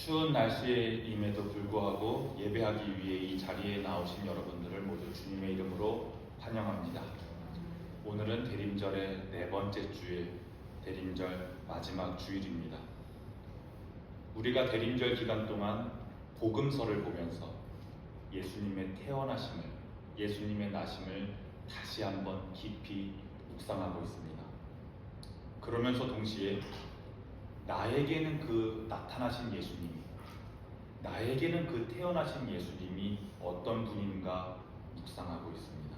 추운 날씨임에도 불구하고 예배하기 위해 이 자리에 나오신 여러분들을 모두 주님의 이름으로 환영합니다. 오늘은 대림절의 네 번째 주일, 대림절 마지막 주일입니다. 우리가 대림절 기간 동안 복음서를 보면서 예수님의 태어나심을, 예수님의 나심을 다시 한번 깊이 묵상하고 있습니다. 그러면서 동시에 나에게는 그 나타나신 예수님이, 나에게는 그 태어나신 예수님이 어떤 분인가 묵상하고 있습니다.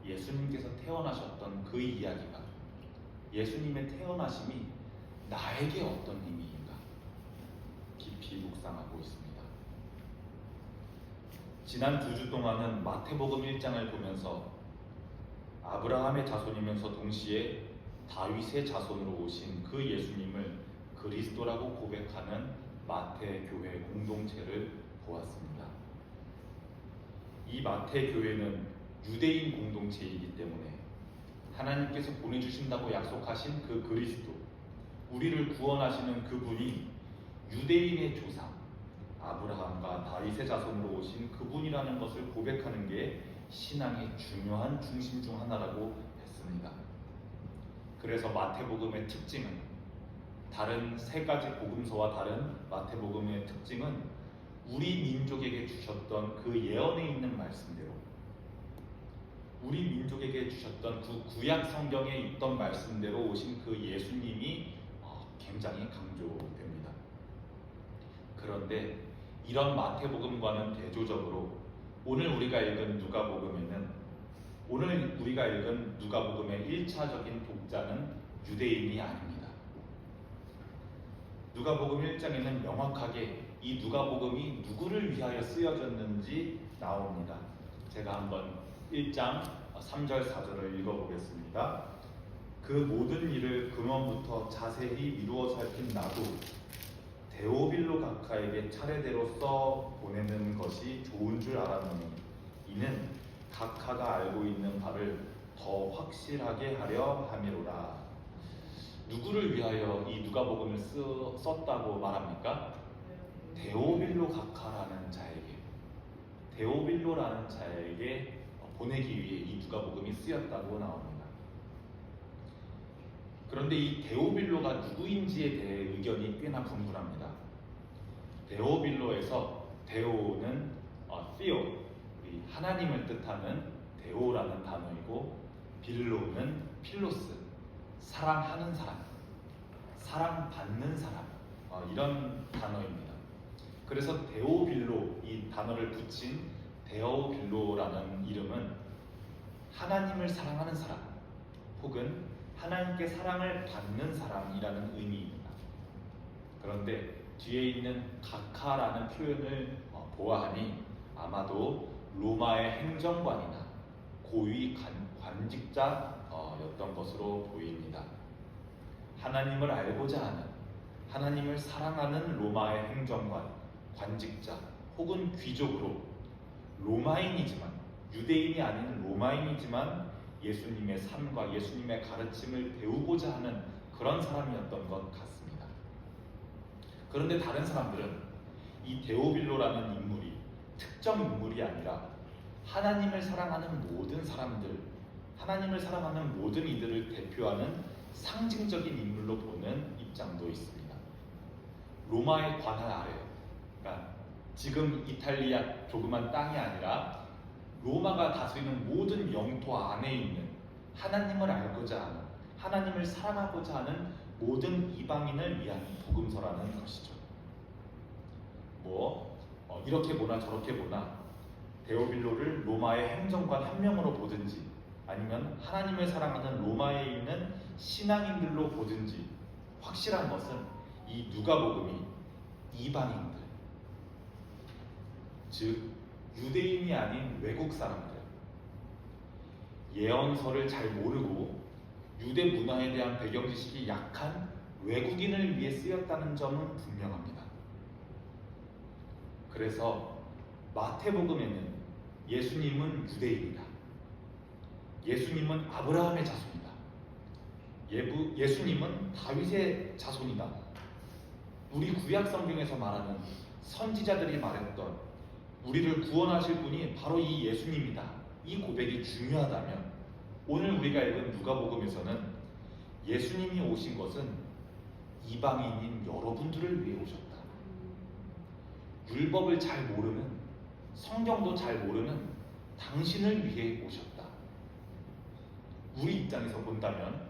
예수님께서 태어나셨던 그 이야기가, 예수님의 태어나심이 나에게 어떤 의미인가 깊이 묵상하고 있습니다. 지난 2주 동안은 마태복음 1장을 보면서 아브라함의 자손이면서 동시에 다윗의 자손으로 오신 그 예수님을 그리스도라고 고백하는 마태교회 공동체를 보았습니다. 이 마태교회는 유대인 공동체이기 때문에 하나님께서 보내주신다고 약속하신 그 그리스도, 우리를 구원하시는 그분이 유대인의 조상 아브라함과 다윗의 자손으로 오신 그분이라는 것을 고백하는 게 신앙의 중요한 중심 중 하나라고 했습니다. 그래서 마태복음의 특징은, 다른 세 가지 복음서와 다른 마태복음의 특징은 우리 민족에게 주셨던 그 예언에 있는 말씀대로, 우리 민족에게 주셨던 그 구약 성경에 있던 말씀대로 오신 그 예수님이 굉장히 강조됩니다. 그런데 이런 마태복음과는 대조적으로 오늘 우리가 읽은 누가복음의 1차적인 독자는 유대인이 아닙니다. 누가복음 1장에는 명확하게 이 누가복음이 누구를 위하여 쓰여졌는지 나옵니다. 제가 한번 1장 3절 4절을 읽어보겠습니다. 그 모든 일을 근원부터 자세히 미루어 살핀 나도 데오빌로 각하에게 차례대로 써 보내는 것이 좋은 줄 알았노니 이는 각하가 알고 있는 바를 더 확실하게 하려 함이로라. 누구를 위하여 이 누가복음을 썼다고 말합니까? 데오빌로 각하라는 자에게, 데오빌로라는 자에게 보내기 위해 이 누가복음이 쓰였다고 나옵니다. 그런데 이 데오빌로가 누구인지에 대해 의견이 꽤나 분분합니다. 데오빌로에서 데오는 theo, 하나님을 뜻하는 데오라는 단어이고, 빌로는 필로스, 사랑하는 사람, 사랑받는 사람, 이런 단어입니다. 그래서 데오빌로, 이 단어를 붙인 데오빌로라는 이름은 하나님을 사랑하는 사람 혹은 하나님께 사랑을 받는 사람이라는 의미입니다. 그런데 뒤에 있는 각하라는 표현을 보아하니 아마도 로마의 행정관이나 고위 관직자였던 것으로 보입니다. 하나님을 알고자 하는, 하나님을 사랑하는 로마의 행정관, 관직자 혹은 귀족으로 로마인이지만, 유대인이 아닌 로마인이지만 예수님의 삶과 예수님의 가르침을 배우고자 하는 그런 사람이었던 것 같습니다. 그런데 다른 사람들은 이 데오빌로라는 인물이 특정 인물이 아니라 하나님을 사랑하는 모든 사람들, 하나님을 사랑하는 모든 이들을 대표하는 상징적인 인물로 보는 입장도 있습니다. 로마의 관할 아래, 그러니까 지금 이탈리아 조그만 땅이 아니라 로마가 다스리는 모든 영토 안에 있는, 하나님을 알고자 하는, 하나님을 사랑하고자 하는 모든 이방인을 위한 복음서라는 것이죠. 이렇게 보나 저렇게 보나 데오빌로를 로마의 행정관 한 명으로 보든지 아니면 하나님을 사랑하는 로마에 있는 신앙인들로 보든지 확실한 것은 이 누가복음이 이방인들, 즉 유대인이 아닌 외국 사람들, 예언서를 잘 모르고 유대 문화에 대한 배경 지식이 약한 외국인을 위해 쓰였다는 점은 분명합니다. 그래서 마태복음에는 예수님은 유대인이다, 예수님은 아브라함의 자손이다, 예수님은 다윗의 자손이다, 우리 구약 성경에서 말하는 선지자들이 말했던 우리를 구원하실 분이 바로 이 예수님이다. 이 고백이 중요하다면 오늘 우리가 읽은 누가복음에서는 예수님이 오신 것은 이방인인 여러분들을 위해 오셨다. 율법을 잘 모르는, 성경도 잘 모르는 당신을 위해 오셨다. 우리 입장에서 본다면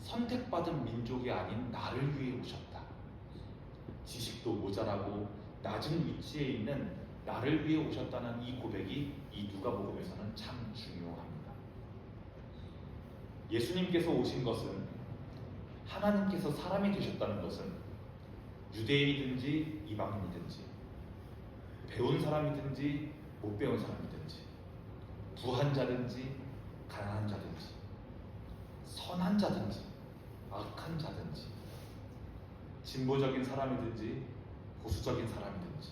선택받은 민족이 아닌 나를 위해 오셨다. 지식도 모자라고 낮은 위치에 있는 나를 위해 오셨다는 이 고백이 이 누가복음에서는 참 중요합니다. 예수님께서 오신 것은, 하나님께서 사람이 되셨다는 것은 유대인이든지 이방인이든지 배운 사람이든지 못 배운 사람이든지 부한 자든지 가난한 자든지 선한 자든지 악한 자든지 진보적인 사람이든지 보수적인 사람이든지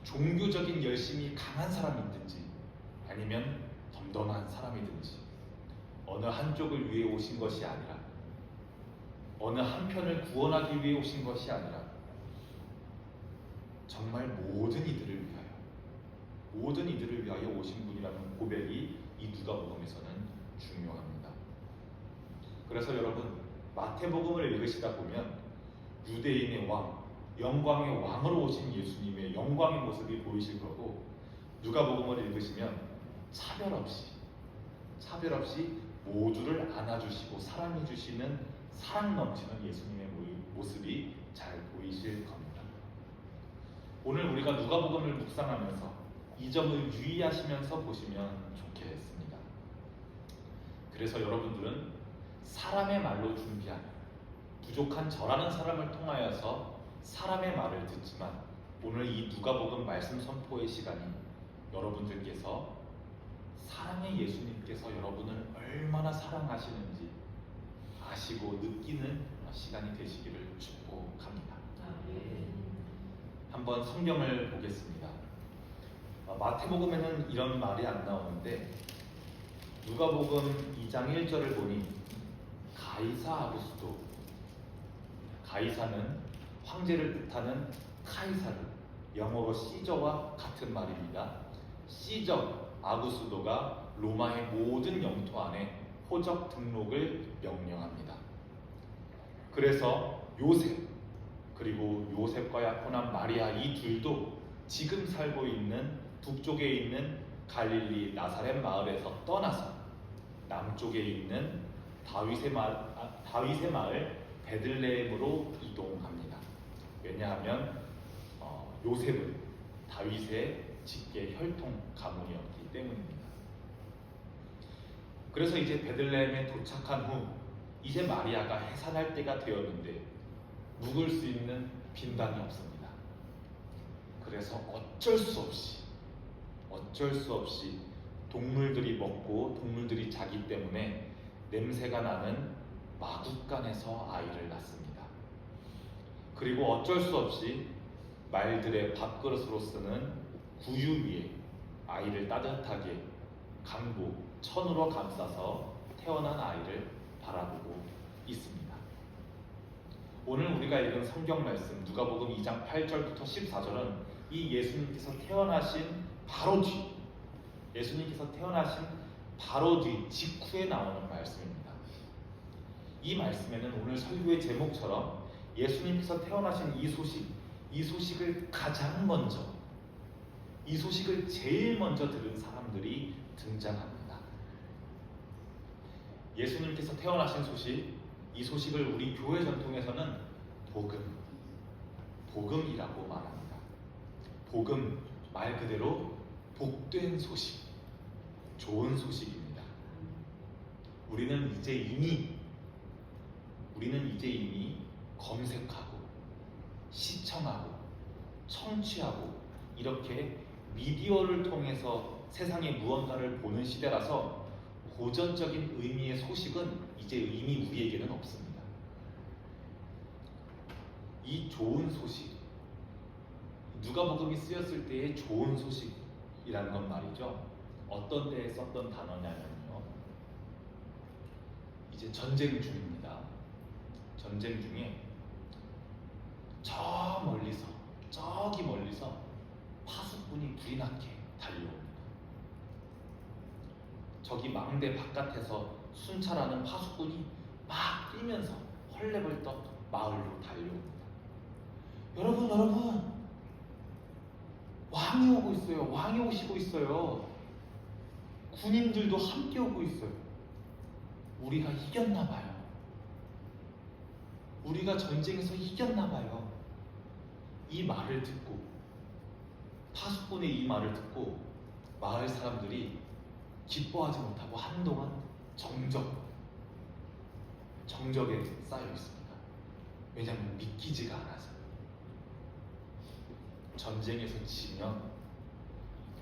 종교적인 열심이 강한 사람이든지 아니면 덤덤한 사람이든지 어느 한쪽을 위해 오신 것이 아니라, 어느 한편을 구원하기 위해 오신 것이 아니라 정말 모든 이들을 위하여 오신 분이라는 고백이 이 누가복음에서는 중요합니다. 그래서 여러분, 마태복음을 읽으시다 보면 유대인의 왕, 영광의 왕으로 오신 예수님의 영광의 모습이 보이실 거고, 누가복음을 읽으시면 차별 없이 모두를 안아주시고 사랑해 주시는 사랑 넘치는 예수님의 모습이 잘 보이실 겁니다. 오늘 우리가 누가복음을 묵상하면서 이 점을 유의하시면서 보시면 좋겠습니다. 그래서 여러분들은 사람의 말로 준비한 부족한 저라는 사람을 통하여서 사람의 말을 듣지만, 오늘 이 누가복음 말씀 선포의 시간이 여러분들께서 사랑의 예수님께서 여러분을 얼마나 사랑하시는지 아시고 느끼는 시간이 되시기를 축복합니다. 한번 성경을 보겠습니다. 마태복음에는 이런 말이 안 나오는데 누가복음 2장 1절을 보니 가이사 아구스도, 가이사는 황제를 뜻하는 카이사르, 영어로 시저와 같은 말입니다. 시저 아구스도가 로마의 모든 영토 안에 호적 등록을 명령합니다. 그래서 요셉, 그리고 요셉과 약혼한 마리아, 이 둘도 지금 살고 있는 북쪽에 있는 갈릴리 나사렛 마을에서 떠나서 남쪽에 있는 다윗의 마을 베들레헴으로 이동합니다. 왜냐하면 요셉은 다윗의 직계 혈통 가문이었기 때문입니다. 그래서 이제 베들레헴에 도착한 후 이제 마리아가 해산할 때가 되었는데 묵을 수 있는 빈방이 없습니다. 그래서 어쩔 수 없이 동물들이 먹고 동물들이 자기 때문에 냄새가 나는 마구간에서 아이를 낳습니다. 그리고 어쩔 수 없이 말들의 밥그릇으로 쓰는 구유 위에 아이를 따뜻하게 강보, 천으로 감싸서 태어난 아이를 바라보고 있습니다. 오늘 우리가 읽은 성경 말씀 누가복음 2장 8절부터 14절은 이 예수님께서 태어나신 바로 뒤 직후에 나오는 말씀입니다. 이 말씀에는 오늘 설교의 제목처럼 예수님께서 태어나신 이 소식을 제일 먼저 들은 사람들이 등장합니다. 예수님께서 태어나신 이 소식을 우리 교회 전통에서는 복음이라고 말합니다. 복음 말 그대로 복된 소식, 좋은 소식입니다. 우리는 이제 이미 검색하고 시청하고 청취하고 이렇게 미디어를 통해서 세상에 무언가를 보는 시대라서 고전적인 의미의 소식은 이제 이미 우리에게는 없습니다. 이 좋은 소식, 누가복음이 쓰였을 때의 좋은 소식이라는 건 말이죠. 어떤 때에 썼던 단어냐면요, 이제 전쟁 중입니다. 전쟁 중에 저 멀리서, 저기 멀리서 파수꾼이 불이 나게 달려옵니다. 저기 망대 바깥에서 순찰하는 파수꾼이 막 뛰면서 헐레벌떡 마을로 달려옵니다. 여러분, 왕이 오고 있어요. 왕이 오시고 있어요. 군인들도 함께 오고 있어요. 우리가 이겼나 봐요. 우리가 전쟁에서 이겼나 봐요. 이 말을 듣고, 파수꾼의 이 말을 듣고 마을 사람들이 기뻐하지 못하고 한동안 정적에 쌓여 있습니다. 왜냐하면 믿기지가 않아서. 전쟁에서 지면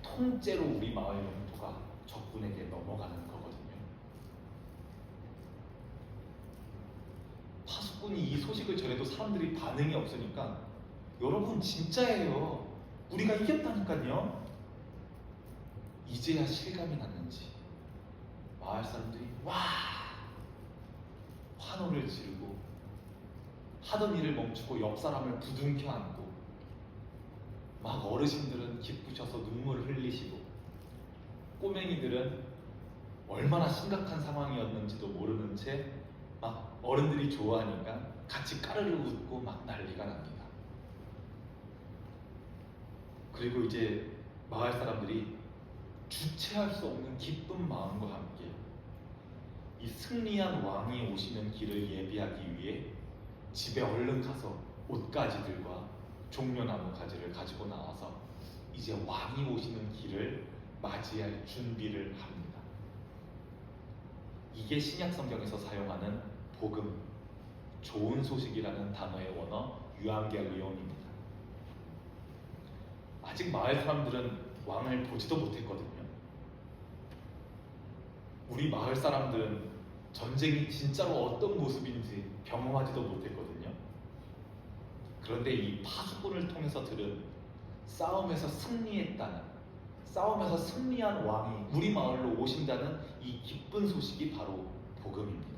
통째로 우리 마을 영토가 적군에게 넘어가는 거거든요. 파수꾼이 이 소식을 전해도 사람들이 반응이 없으니까 여러분 진짜예요. 우리가 이겼다니까요. 이제야 실감이 났는지 마을 사람들이 와 환호를 지르고 하던 일을 멈추고 옆 사람을 부둥켜 안고 막 어르신들은 기쁘셔서 눈물을 흘리시고 꼬맹이들은 얼마나 심각한 상황이었는지도 모르는 채 막 어른들이 좋아하니까 같이 까르르 웃고 막 난리가 납니다. 그리고 이제 마을 사람들이 주체할 수 없는 기쁜 마음과 함께 이 승리한 왕이 오시는 길을 예비하기 위해 집에 얼른 가서 옷가지들과 종려나무 가지를 가지고 나와서 이제 왕이 오시는 길을 맞이할 준비를 합니다. 이게 신약 성경에서 사용하는 복음, 좋은 소식이라는 단어의 원어 유앙겔리온입니다. 아직 마을 사람들은 왕을 보지도 못했거든요. 우리 마을 사람들은 전쟁이 진짜로 어떤 모습인지 경험하지도 못했거든요. 그런데 이 파수꾼을 통해서 들은 싸움에서 승리한 왕이 우리 마을로 오신다는 이 기쁜 소식이 바로 복음입니다.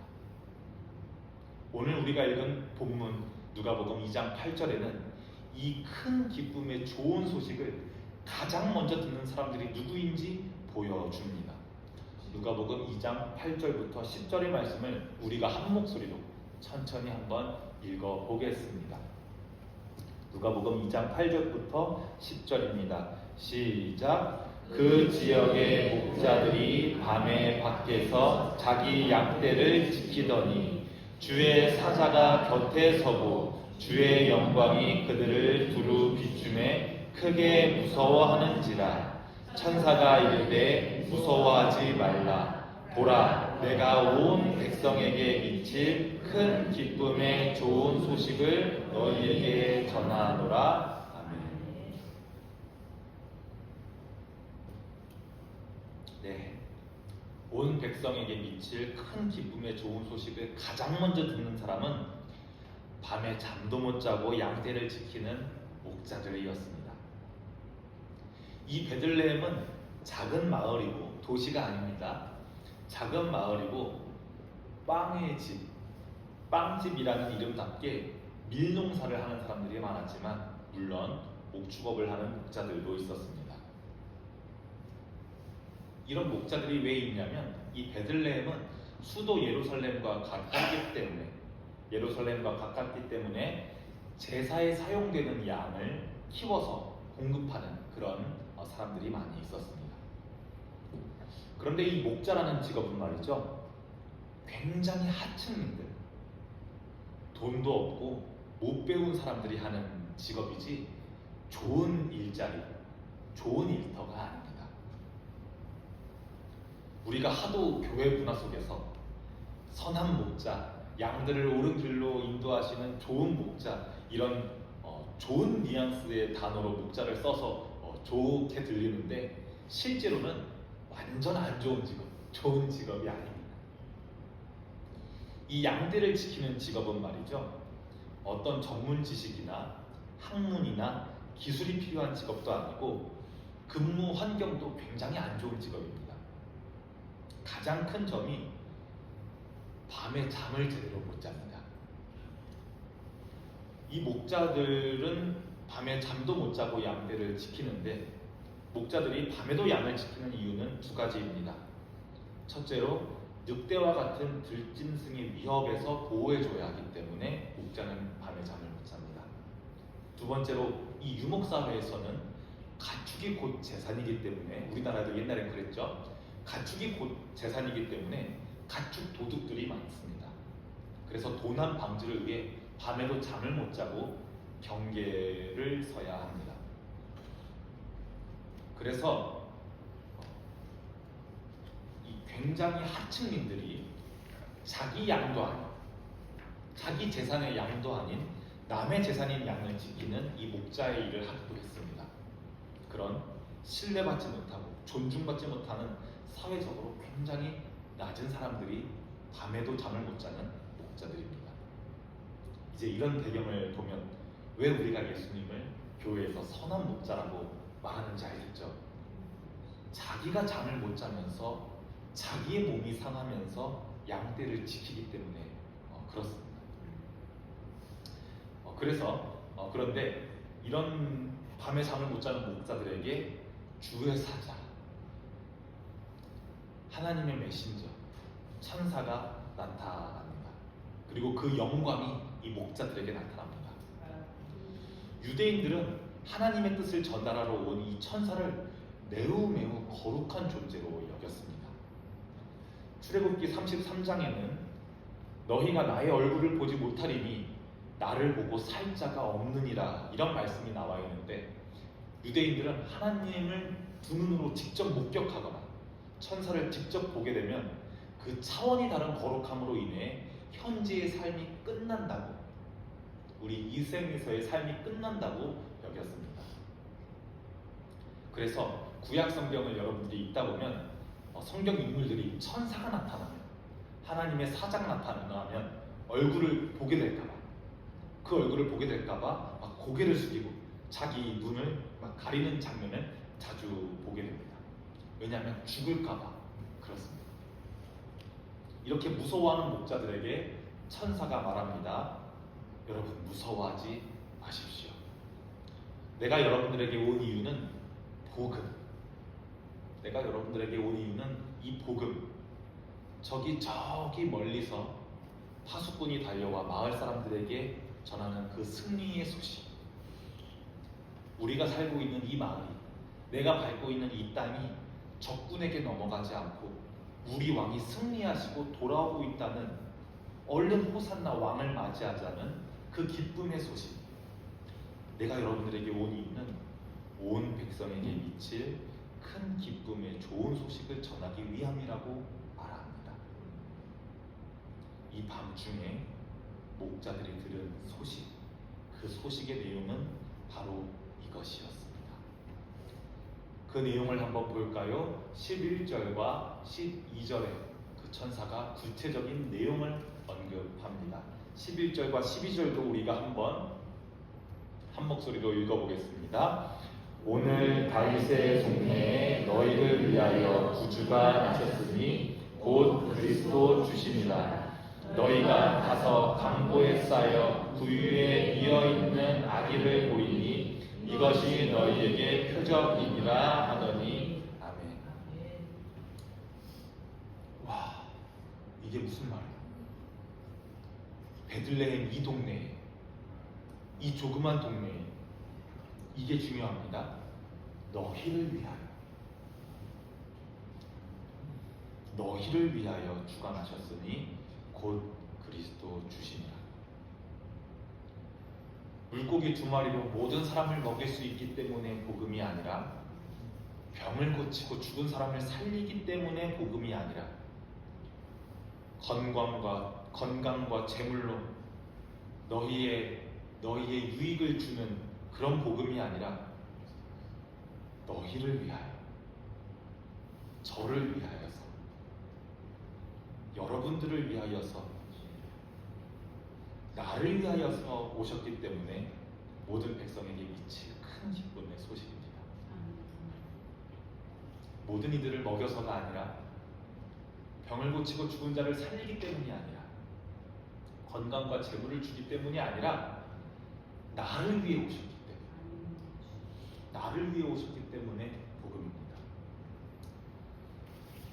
오늘 우리가 읽은 본문 누가복음 2장 8절에는 이 큰 기쁨의 좋은 소식을 가장 먼저 듣는 사람들이 누구인지 보여줍니다. 누가복음 2장 8절부터 10절의 말씀을 우리가 한 목소리로 천천히 한번 읽어보겠습니다. 누가복음 2장 8절부터 10절입니다. 시작. 그 지역의 목자들이 밤에 밖에서 자기 양떼를 지키더니 주의 사자가 곁에 서고 주의 영광이 그들을 두루 비추매 크게 무서워하는지라. 천사가 이르되 무서워하지 말라. 보라, 내가 온 백성에게 미칠 큰 기쁨의 좋은 소식을 너희에게 전하노라. 아멘. 네, 온 백성에게 미칠 큰 기쁨의 좋은 소식을 가장 먼저 듣는 사람은 밤에 잠도 못 자고 양떼를 지키는 목자들이었습니다. 이 베들레헴은 작은 마을이고 도시가 아닙니다. 작은 마을이고 빵의 집, 빵집이라는 이름답게 밀농사를 하는 사람들이 많았지만 물론 목축업을 하는 목자들도 있었습니다. 이런 목자들이 왜 있냐면 이 베들레헴은 수도 예루살렘과 가깝기 때문에 제사에 사용되는 양을 키워서 공급하는 그런 사람들이 많이 있었습니다. 그런데 이 목자라는 직업은 말이죠, 굉장히 하층민들, 돈도 없고 못 배운 사람들이 하는 직업이지 좋은 일자리, 좋은 일터가 아닙니다. 우리가 하도 교회 문화 속에서 선한 목자, 양들을 옳은 길로 인도하시는 좋은 목자, 이런 좋은 뉘앙스의 단어로 목자를 써서 좋게 들리는데 실제로는 완전 안 좋은 직업, 좋은 직업이 아닙니다. 이 양떼를 지키는 직업은 말이죠, 어떤 전문 지식이나 학문이나 기술이 필요한 직업도 아니고 근무 환경도 굉장히 안 좋은 직업입니다. 가장 큰 점이 밤에 잠을 제대로 못 잡니다. 이 목자들은 밤에 잠도 못 자고 양떼를 지키는데, 목자들이 밤에도 양을 지키는 이유는 두 가지입니다. 첫째로 늑대와 같은 들짐승의 위협에서 보호해줘야 하기 때문에 목자는 밤에 잠을 못 잡니다. 두 번째로 이 유목사회에서는 가축이 곧 재산이기 때문에, 우리나라도 옛날에 그랬죠. 가축이 곧 재산이기 때문에 가축 도둑들이 많습니다. 그래서 도난 방지를 위해 밤에도 잠을 못 자고 경계를 서야 합니다. 그래서 이 굉장히 하층민들이 자기 양도 아닌, 자기 재산의 양도 아닌 남의 재산인 양을 지키는 이 목자의 일을 하기도 했습니다. 그런 신뢰받지 못하고 존중받지 못하는 사회적으로 굉장히 낮은 사람들이 밤에도 잠을 못 자는 목자들입니다. 이제 이런 배경을 보면 왜 우리가 예수님을 교회에서 선한 목자라고 말하는지 알겠죠? 자기가 잠을 못 자면서 자기의 몸이 상하면서 양떼를 지키기 때문에 그렇습니다. 그런데 이런 밤에 잠을 못 자는 목자들에게 주의 사자, 하나님의 메신저, 천사가 나타납니다. 그리고 그 영광이 이 목자들에게 나타납니다. 유대인들은 하나님의 뜻을 전달하러 온 이 천사를 매우 거룩한 존재로 여겼습니다. 출애굽기 33장에는 너희가 나의 얼굴을 보지 못하리니 나를 보고 살 자가 없느니라, 이런 말씀이 나와 있는데, 유대인들은 하나님을 두 눈으로 직접 목격하거나 천사를 직접 보게 되면 그 차원이 다른 거룩함으로 인해 현재의 삶이 끝난다고, 우리 이 생에서의 삶이 끝난다고 여겼습니다. 그래서 구약 성경을 여러분들이 읽다 보면 성경 인물들이 천사가 나타나면, 하나님의 사자가 나타나면 얼굴을 보게 될까봐, 그 얼굴을 보게 될까봐 막 고개를 숙이고 자기 눈을 막 가리는 장면을 자주 보게 됩니다. 왜냐하면 죽을까봐 그렇습니다. 이렇게 무서워하는 목자들에게 천사가 말합니다. 여러분, 무서워하지 마십시오. 내가 여러분들에게 온 이유는 복음. 내가 여러분들에게 온 이유는 이 복음. 저기 멀리서 파수꾼이 달려와 마을 사람들에게 전하는 그 승리의 소식. 우리가 살고 있는 이 마을이, 내가 밟고 있는 이 땅이 적군에게 넘어가지 않고 우리 왕이 승리하시고 돌아오고 있다는, 얼른 호산나 왕을 맞이하자는 그 기쁨의 소식. 내가 여러분들에게 온 이유는 온 백성에게 미칠 큰 기쁨의 좋은 소식을 전하기 위함이라고 말합니다. 이 밤중에 목자들이 들은 소식, 그 소식의 내용은 바로 이것이었습니다. 그 내용을 한번 볼까요? 11절과 12절에 그 천사가 구체적인 내용을 언급합니다. 11절과 12절도 우리가 한번 한 목소리로 읽어보겠습니다. 오늘 다윗의 동네에 너희를 위하여 구주가 나셨으니 곧 그리스도 주시니라. 너희가 가서 강보에 쌓여 구유에 이어있는 아기를 보이니 이것이 너희에게 표적이니라 하더니 아멘. 와, 이게 무슨 말이야? 베들레헴 이 동네에, 이 조그만 동네에, 이게 중요합니다. 너희를 위하여, 너희를 위하여 주가 나셨으니 곧 그리스도 주시니라. 물고기 두 마리로 모든 사람을 먹일 수 있기 때문에 복음이 아니라, 병을 고치고 죽은 사람을 살리기 때문에 복음이 아니라, 건강과 재물로 너희의 유익을 주는 그런 복음이 아니라, 너희를 위하여, 저를 위하여서, 여러분들을 위하여서, 나를 위하여서 오셨기 때문에 모든 백성에게 미칠 큰 기쁨의 소식입니다. 모든 이들을 먹여서가 아니라, 병을 고치고 죽은 자를 살리기 때문이 아니라, 건강과 재물을 주기 때문이 아니라, 나를 위해 오셨기 때문에, 나를 위해 오셨기 때문에 복음입니다.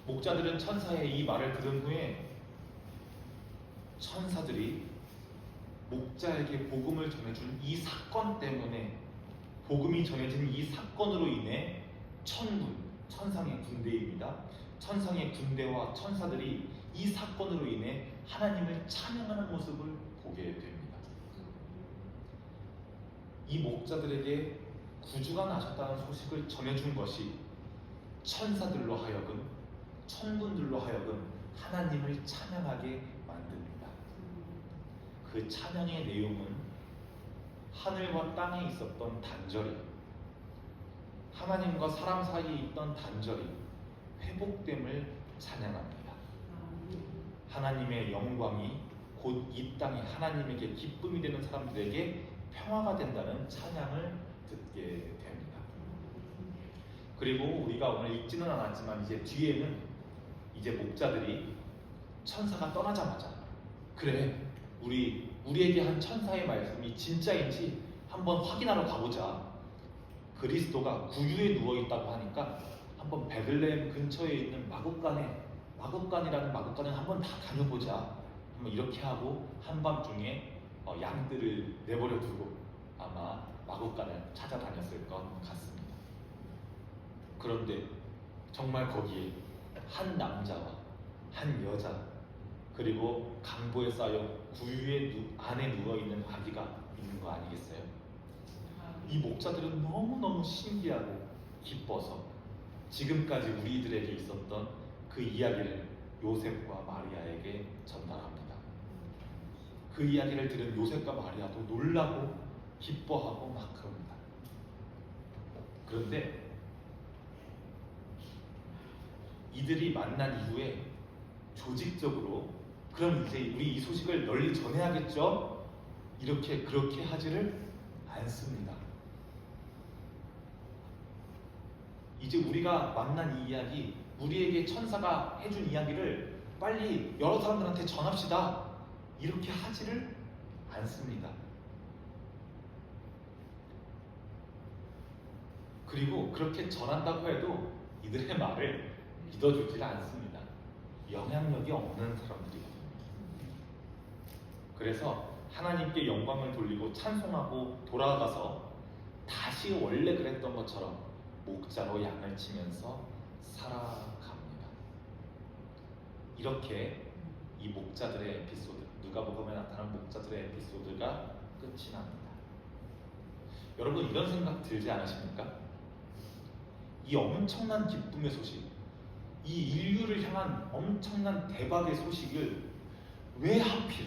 목자들은 천사의 이 말을 들은 후에 천사들이 목자에게 복음을 전해준 이 사건 때문에, 복음이 전해진 이 사건으로 인해 천군, 천상의 군대입니다. 천상의 군대와 천사들이 이 사건으로 인해 하나님을 찬양하는 모습을 보게 됩니다. 이 목자들에게 구주가 나셨다는 소식을 전해준 것이 천사들로 하여금, 천군들로 하여금 하나님을 찬양하게 만듭니다. 그 찬양의 내용은 하늘과 땅에 있었던 단절이, 하나님과 사람 사이에 있던 단절이 회복됨을 찬양합니다. 하나님의 영광이 곧 이 땅에 하나님에게 기쁨이 되는 사람들에게 평화가 된다는 찬양을 듣게 됩니다. 그리고 우리가 오늘 읽지는 않았지만 이제 뒤에는 이제 목자들이 천사가 떠나자마자, 그래, 우리에게 한 천사의 말씀이 진짜인지 한번 확인하러 가보자. 그리스도가 구유에 누워있다고 하니까 한번 베들레헴 근처에 있는 마국간이라는 마국간을 한번 다 다녀보자. 한번 이렇게 하고 한밤중에 양들을 내버려 두고 아마 마국간을 찾아다녔을 것 같습니다. 그런데 정말 거기에 한 남자와 한 여자, 그리고 강보에 쌓여 구유의 안에 누워있는 아기가 있는 거 아니겠어요? 이 목자들은 너무너무 신기하고 기뻐서 지금까지 우리들에게 있었던 그 이야기를 요셉과 마리아에게 전달합니다. 그 이야기를 들은 요셉과 마리아도 놀라고 기뻐하고 막 그럽니다. 그런데 이들이 만난 이후에 조직적으로 그럼 이제 우리 이 소식을 널리 전해야겠죠? 그렇게 하지를 않습니다. 이제 우리가 만난 이 이야기, 우리에게 천사가 해준 이야기를 빨리 여러 사람들한테 전합시다. 이렇게 하지를 않습니다. 그리고 그렇게 전한다고 해도 이들의 말을 믿어주질 않습니다. 영향력이 없는 사람들이거든요. 그래서 하나님께 영광을 돌리고 찬송하고 돌아가서 다시 원래 그랬던 것처럼 목자로 양을 치면서 살아갑니다. 이렇게 이 목자들의 에피소드, 누가복음에 나타난 목자들의 에피소드가 끝이 납니다. 여러분, 이런 생각 들지 않으십니까? 이 엄청난 기쁨의 소식, 이 인류를 향한 엄청난 대박의 소식을 왜 하필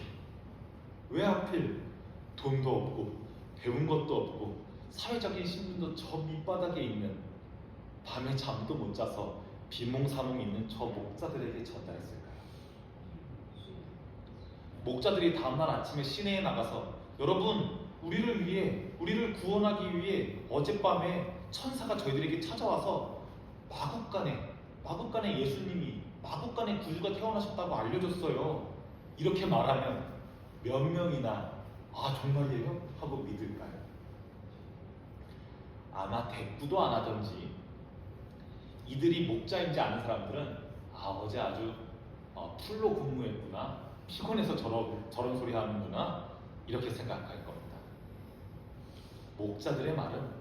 돈도 없고 배운 것도 없고 사회적인 신분도 저 밑바닥에 있는, 밤에 잠도 못 자서 비몽사몽 있는 저 목자들에게 전달했을까요? 목자들이 다음날 아침에 시내에 나가서, 여러분, 우리를 구원하기 위해 어젯밤에 천사가 저희들에게 찾아와서 마국간에 예수님이, 마국간에 구주가 태어나셨다고 알려줬어요. 이렇게 말하면 몇 명이나 정말이에요? 하고 믿을까요? 아마 대꾸도 안 하던지, 이들이 목자인지 아는 사람들은 어제 아주 풀로 근무했구나, 피곤해서 저런 소리 하는구나, 이렇게 생각할 겁니다. 목자들의 말은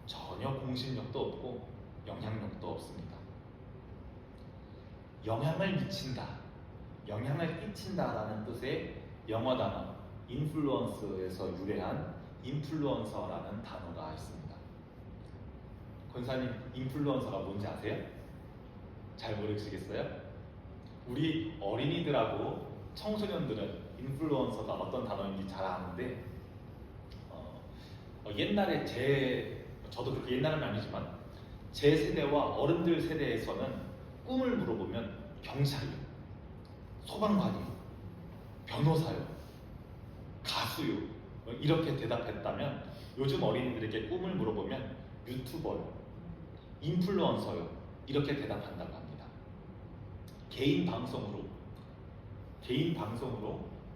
전혀 공신력도 없고 영향력도 없습니다. 영향을 미친다, 영향을 끼친다라는 뜻의 영어 단어 인플루언스에서 유래한 인플루언서라는 단어가 있습니다. 권사님, 인플루언서가 뭔지 아세요? 잘 모르시겠어요? 우리 어린이들하고 청소년들은 인플루언서가 어떤 단어인지 잘 아는데, 옛날에 저도 그렇게 옛날은 아니지만 제 세대와 어른들 세대에서는 꿈을 물어보면 경찰이요, 소방관이요, 변호사요, 가수요, 이렇게 대답했다면, 요즘 어린이들에게 꿈을 물어보면 유튜버요, 인플루언서요, 이렇게 대답한다고 합니다. 개인 방송으로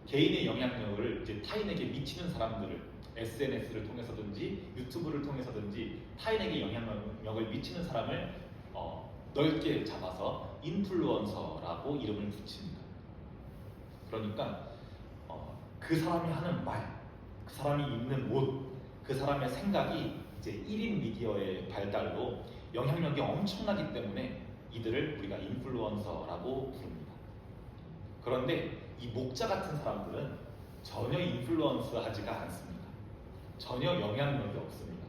개인의 영향력을 이제 타인에게 미치는 사람들을 SNS를 통해서든지 유튜브를 통해서든지 타인에게 영향력을 미치는 사람을 넓게 잡아서 인플루언서라고 이름을 붙입니다. 그러니까 그 사람이 하는 말, 그 사람이 입는 옷, 그 사람의 생각이 이제 1인 미디어의 발달로 영향력이 엄청나기 때문에 이들을 우리가 인플루언서라고 부릅니다. 그런데 이 목자 같은 사람들은 전혀 인플루언서하지가 않습니다. 전혀 영향력이 없습니다.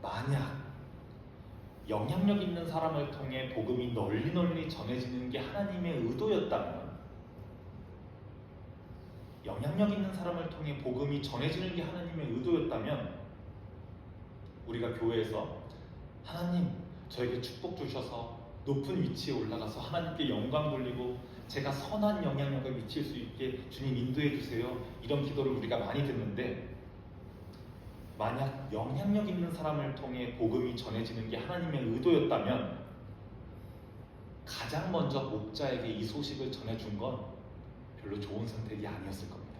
만약 영향력 있는 사람을 통해 복음이 널리 전해지는 게 하나님의 의도였다면, 영향력 있는 사람을 통해 복음이 전해지는 게 하나님의 의도였다면, 우리가 교회에서 하나님 저에게 축복 주셔서 높은 위치에 올라가서 하나님께 영광 돌리고 제가 선한 영향력을 미칠 수 있게 주님 인도해 주세요, 이런 기도를 우리가 많이 듣는데, 만약 영향력 있는 사람을 통해 복음이 전해지는 게 하나님의 의도였다면 가장 먼저 목자에게 이 소식을 전해준 건 별로 좋은 선택이 아니었을 겁니다.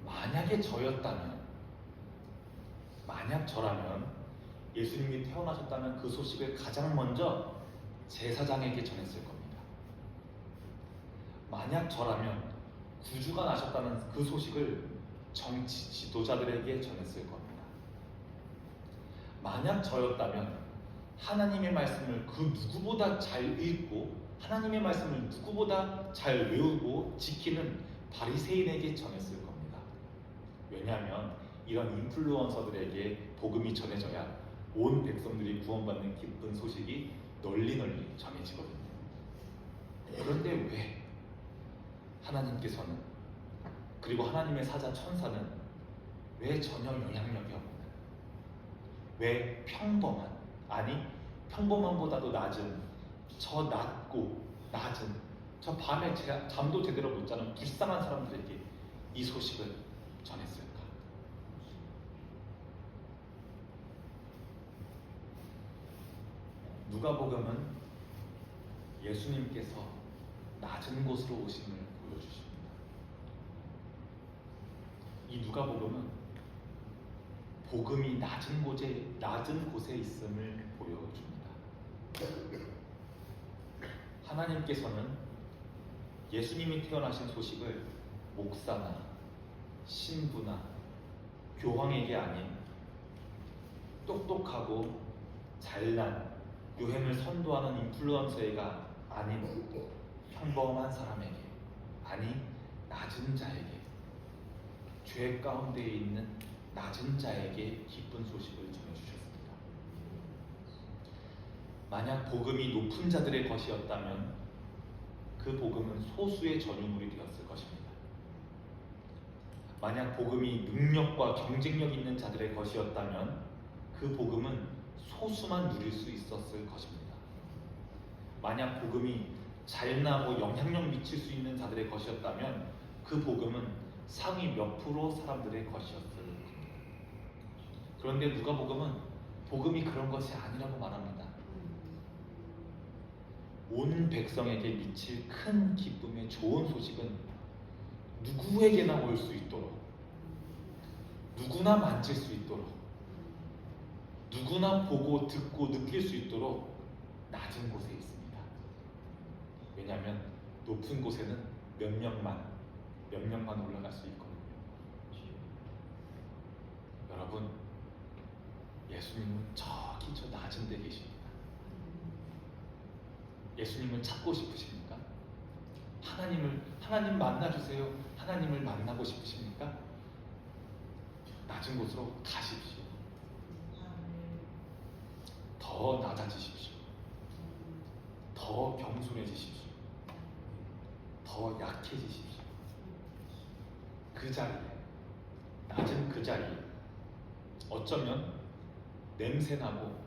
만약에 저였다면, 만약 저라면 예수님이 태어나셨다는 그 소식을 가장 먼저 제사장에게 전했을 겁니다. 만약 저라면 구주가 나셨다는 그 소식을 정치 지도자들에게 전했을 겁니다. 만약 저였다면 하나님의 말씀을 그 누구보다 잘 읽고 하나님의 말씀을 누구보다 잘 외우고 지키는 바리새인에게 전했을 겁니다. 왜냐하면 이런 인플루언서들에게 복음이 전해져야 온 백성들이 구원받는 기쁜 소식이 널리 전해지거든요. 그런데 왜 하나님께서는, 그리고 하나님의 사자 천사는 왜 전혀 영향력이 없는, 왜 평범한, 아니 평범함보다도 낮은, 저 낮고 낮은, 저 밤에 잠도 제대로 못 자는 불쌍한 사람들에게 이 소식을 전했을까? 누가복음은 예수님께서 낮은 곳으로 오심을 보여주십니다. 이 누가복음은 복음이 낮은 곳에 있음을 보여줍니다. 하나님께서는 예수님이 태어나신 소식을 목사나 신부나 교황에게 아닌 똑똑하고 잘난 유행을 선도하는 인플루언서가 아닌 평범한 사람에게, 아니 낮은 자에게, 죄 가운데 있는 낮은 자에게 기쁜 소식을 전해주셨습니다. 만약 복음이 높은 자들의 것이었다면 그 복음은 소수의 전유물이 되었을 것입니다. 만약 복음이 능력과 경쟁력 있는 자들의 것이었다면 그 복음은 소수만 누릴 수 있었을 것입니다. 만약 복음이 잘나고 영향력 미칠 수 있는 자들의 것이었다면 그 복음은 상위 몇 프로 사람들의 것이었을 겁니다. 그런데 누가복음은 복음이 그런 것이 아니라고 말합니다. 온 백성에게 미칠 큰 기쁨의 좋은 소식은 누구에게나 올 수 있도록, 누구나 만질 수 있도록, 누구나 보고 듣고 느낄 수 있도록 낮은 곳에 있습니다. 왜냐하면 높은 곳에는 몇 명만 올라갈 수 있거든요. 여러분, 예수님은 저기 저 낮은 데 계십니다. 예수님을 찾고 싶으십니까? 하나님 만나주세요. 하나님을 만나고 싶으십니까? 낮은 곳으로 가십시오. 더 낮아지십시오. 더 겸손해지십시오. 더 약해지십시오. 그 자리에, 낮은 그 자리에, 어쩌면 냄새나고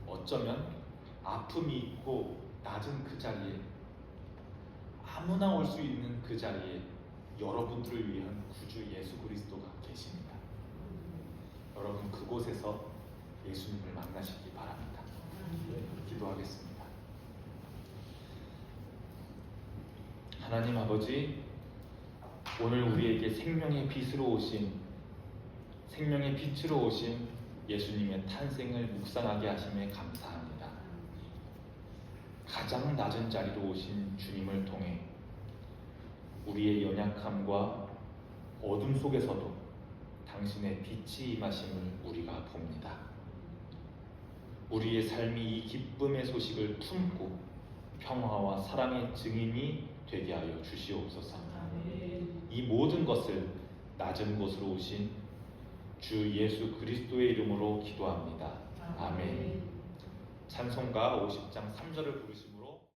어쩌면 아픔이 있고 낮은 그 자리에, 아무나 올 수 있는 그 자리에 여러분들을 위한 구주 예수 그리스도가 계십니다. 여러분, 그곳에서 예수님을 만나시기 바랍니다. 기도하겠습니다. 하나님 아버지, 오늘 우리에게 생명의 빛으로 오신 예수님의 탄생을 묵상하게 하심에 감사합니다. 가장 낮은 자리로 오신 주님을 통해 우리의 연약함과 어둠 속에서도 당신의 빛이 임하심을 우리가 봅니다. 우리의 삶이 이 기쁨의 소식을 품고 평화와 사랑의 증인이 되게 하여 주시옵소서. 이 모든 것을 낮은 곳으로 오신 주 예수 그리스도의 이름으로 기도합니다. 아멘. 찬송가 50장 3절을 부르시고